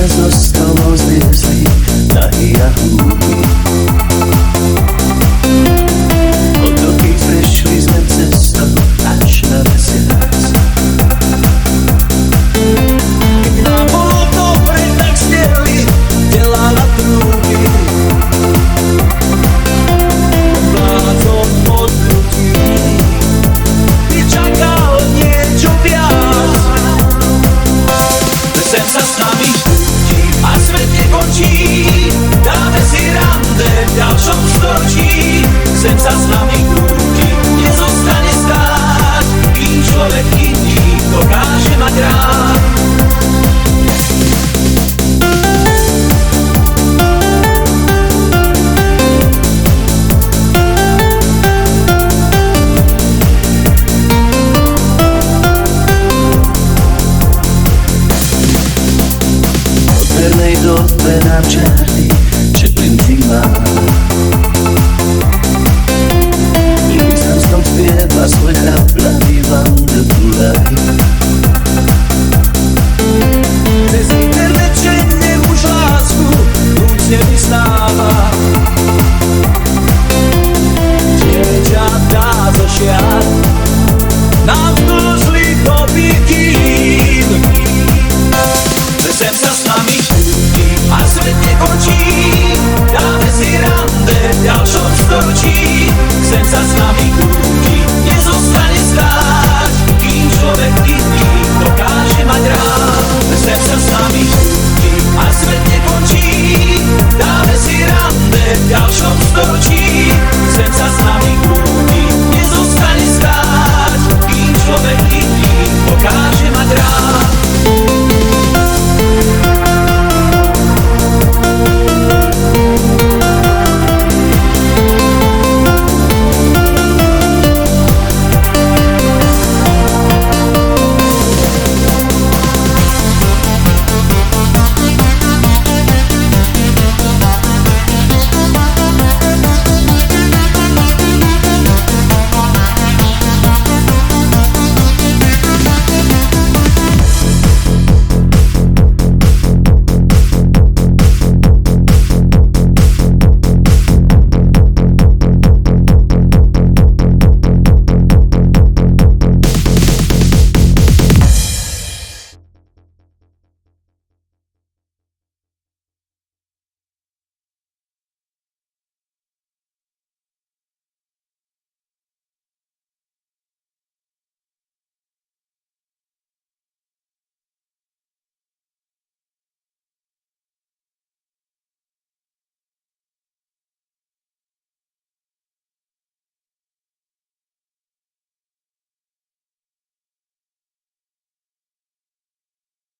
zo stolov zliezli tahy a húby. Od roky prešli sme cestou až na mesiac. Na bolo dobre, tak sneli tela na trúby. Vládzom od ľudí by čakal niečo viac. Sem sa s nami štúti a svet nekončí. Dáme si rande v ďalšom storočí. Sem sa s nami krúti, nezostane stáť, kým človek iný dokáže mať rád. Vernej dobe nám čarný Chaplin zima. Louis Armstrong spieva svoj chraplavý Wonderful Life.